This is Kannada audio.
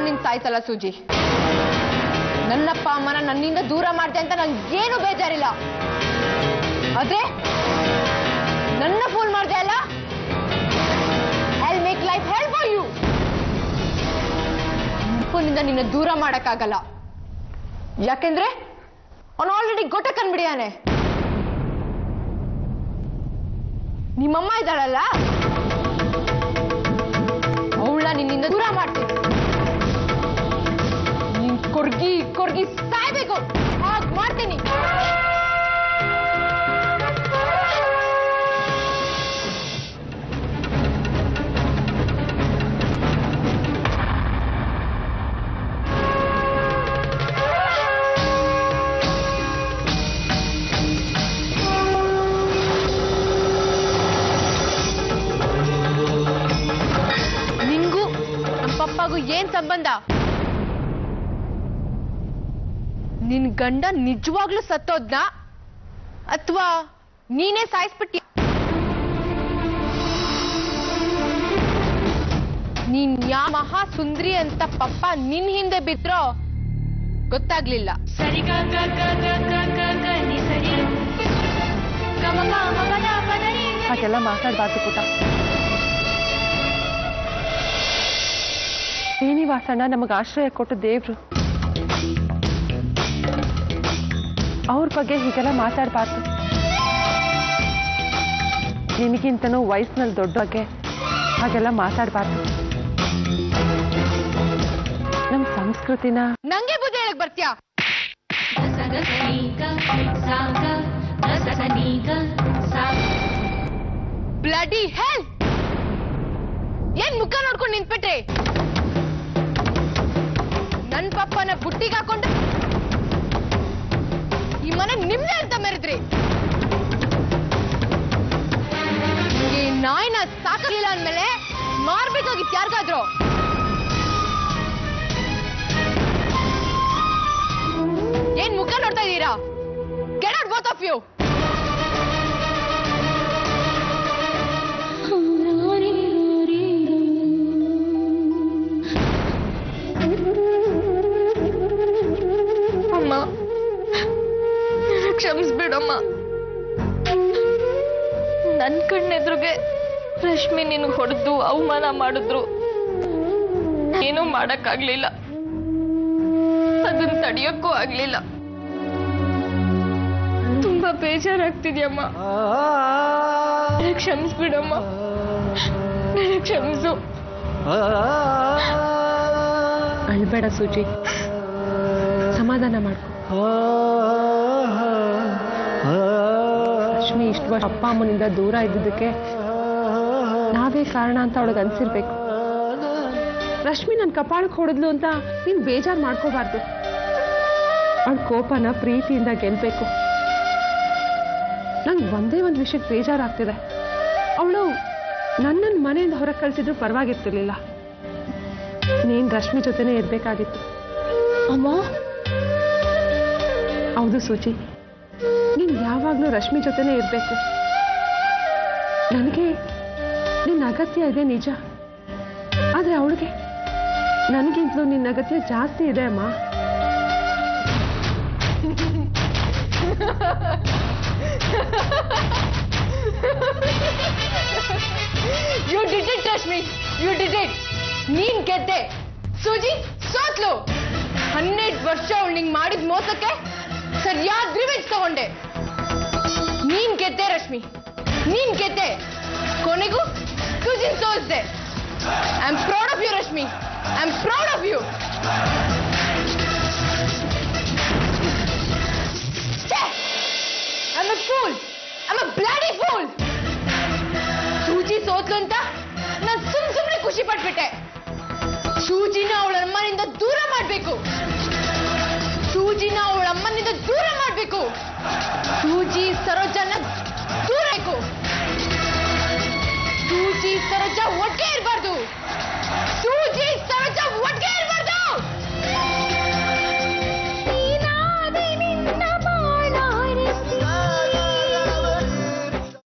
ನಿನ್ ಸಾಯ್ಸಲ್ಲ ಸೂಜಿ. ನನ್ನಪ್ಪ ಅಮ್ಮನ ನನ್ನಿಂದ ದೂರ ಮಾಡ್ದೆ ಅಂತ ನಂಗೇನು ಬೇಜಾರಿಲ್ಲ. ಆದ್ರೆ ನನ್ನ ಫೂಲ್ ಮಾಡ್ದೆ ಅಲ್ಲ, I'll make life hell for you. ಫೋನಿಂದ ನಿನ್ನ ದೂರ ಮಾಡಕ್ಕಾಗಲ್ಲ. ಯಾಕೆಂದ್ರೆ ಅವನು ಆಲ್ರೆಡಿ ಗೊಟ್ಟ ಕಂಡ್ಬಿಡಿಯಾನೆ. ನಿಮ್ಮಮ್ಮ ಇದ್ದಾಳಲ್ಲ, ಅವಳ ನಿನ್ನಿಂದ ದೂರ ಮಾಡ್ತೀನಿ. ನೀನ್ ಕೊರ್ಗಿ ಕೊರ್ಗಿ ಸಾಯ್ಬೇಕು, ಹಾಗೆ ಮಾಡ್ತೀನಿ. ಪಪ್ಪಾಗೂ ಏನ್ ಸಂಬಂಧ? ನಿನ್ ಗಂಡ ನಿಜವಾಗ್ಲೂ ಸತ್ತೋದ್ನಾ ಅಥವಾ ನೀನೇ ಸಾಯಿಸ್ಬಿಟ್ಟಿ? ನೀನ್ ಯಾ ಮಹಾ ಸುಂದ್ರಿ ಅಂತ ಪಪ್ಪ ನಿನ್ ಹಿಂದೆ ಬಿದ್ರೋ ಗೊತ್ತಾಗ್ಲಿಲ್ಲ. ಹಾಗೆಲ್ಲ ಮಾತಾಡ್ಬಾರ್ದು ಪುಟ. ಶ್ರೀನಿವಾಸಣ್ಣ ನಮಗೆ ಆಶ್ರಯ ಕೊಟ್ಟು ದೇವ್ರು. ಅವ್ರ ಬಗ್ಗೆ ಹೀಗೆಲ್ಲ ಮಾತಾಡಬಾರ್ದು. ನಿನಗಿಂತನೂ ವಯಸ್ಸಿನಲ್ಲಿ ದೊಡ್ಡಗೆ ಹಾಗೆಲ್ಲ ಮಾತಾಡಬಾರ್ದು. ನಮ್ಮ ಸಂಸ್ಕೃತಿನ ನಂಗೆ ಬುದ್ಧಿ ಹೇಳಕ್ ಬರ್ತೀಯಾ? ಬ್ಲಡಿ ಹೆಲ್! ಏನ್ ಮುಖ ನೋಡ್ಕೊಂಡು ನಿಂತ್ಬಿಟ್ರಿ? ನನ್ ಪಪ್ಪನ ಬುಟ್ಟಿಗೆ ಹಾಕೊಂಡು ಈ ಮನೆ ನಿಮ್ದೆ ಅಂತ ಮೆರೆದ್ರಿ. ಈ ನಾಯಿನ ಸಾಕಲಿಲ್ಲ ಅಂದ್ಮೇಲೆ ಮಾರ್ಬೇಕಾಗಿತ್ತು ಯಾರಿಗಾದ್ರು. ಏನ್ ಮುಖ ನೋಡ್ತಾ ಇದ್ದೀರಾ? Get out both of you. ಅಮ್ಮ, ಕ್ಷಮಿಸ್ಬಿಡಮ್ಮ. ನನ್ ಕಣ್ಣೆದ್ರುಗೆ ರಶ್ಮಿ ನೀನು ಹೊಡೆದು ಅವಮಾನ ಮಾಡಿದ್ರು. ಏನೂ ಮಾಡಕ್ಕಾಗ್ಲಿಲ್ಲ, ಅದನ್ನ ತಡೆಯೋಕ್ಕೂ ಆಗ್ಲಿಲ್ಲ. ತುಂಬಾ ಬೇಜಾರಾಗ್ತಿದ್ಯಮ್ಮ. ಕ್ಷಮಿಸ್ಬಿಡಮ್ಮ, ಕ್ಷಮಿಸು. ಅಳ್ಬೇಡ ಸೂಜಿ, ಸಮಾಧಾನ ಮಾಡ್ಕೊ. ರಶ್ಮಿ ಇಷ್ಟು ವರ್ಷ ಅಪ್ಪ ಅಮ್ಮನಿಂದ ದೂರ ಇದ್ದಿದ್ದಕ್ಕೆ ನಾವೇ ಕಾರಣ ಅಂತ ಅವಳಿಗೆ ಅನ್ಸಿರ್ಬೇಕು. ರಶ್ಮಿ ನನ್ನ ಕಪಾಳಕ್ಕೆ ಹೊಡೆದ್ಲು ಅಂತ ನೀನು ಬೇಜಾರು ಮಾಡ್ಕೋಬಾರ್ದು. ಅವಳ ಕೋಪನ ಪ್ರೀತಿಯಿಂದ ಗೆಲ್ಬೇಕು. ನಂಗೆ ಒಂದೇ ಒಂದು ವಿಷಯಕ್ಕೆ ಬೇಜಾರಾಗ್ತಿದೆ. ಅವಳು ನನ್ನನ್ನು ಮನೆಯಿಂದ ಹೊರಗೆ ಕಳಿಸಿದ್ರು ಪರವಾಗಿರ್ತಿರ್ಲಿಲ್ಲ. ನೀನು ರಶ್ಮಿ ಜೊತೆನೇ ಇರಬೇಕಾಗಿತ್ತು. ಅಮ್ಮ, ಹೌದು ಸೂಚಿ, ನೀನು ಯಾವಾಗಲೂ ರಶ್ಮಿ ಜೊತೆನೇ ಇರಬೇಕು. ನನಗೆ ನಿನ್ನ ಅಗತ್ಯ ಇದೆ ನಿಜ, ಆದರೆ ಅವಳಿಗೆ ನನಗಿಂತಲೂ ನಿನ್ನ ಅಗತ್ಯ ಜಾಸ್ತಿ ಇದೆ ಅಮ್ಮ. You did it, Rashmi. You did it. ನೀನ್ ಗೆದ್ದೆ. ಸೂಜಿ ಸೋತ್ಲು. 12 ವರ್ಷ ಅವಳು ನಿಂಗೆ ಮಾಡಿದ ಮೋಸಕ್ಕೆ ಸರಿಯಾದ ರಿವೆಂಜ್ ತಗೊಂಡೆ. ನೀನ್ ಗೆದ್ದೆ ರಶ್ಮಿ, ನೀನ್ ಗೆದ್ದೆ. ಕೊನೆಗೂ ಸೂಜಿನ್ ಸೋಲ್ಸ್ದೆ. I am proud of you Rashmi. I am proud of you. I'm a fool. I'm a bloody fool. ಸೂಜಿ ಸೋತ್ಲು ಅಂತ ನಾನು ಸುಮ್ಮನೆ ಖುಷಿ ಪಟ್ಬಿಟ್ಟೆ. ಸೂಜಿನ ಅವಳ ಅಮ್ಮನಿಂದ ದೂರ ಮಾಡಬೇಕು. ಸೂಜಿನ ಅವಳ ಅಮ್ಮನಿಂದ ದೂರ ಮಾಡಬೇಕು. ಸೂಜಿ ಸರೋಜನ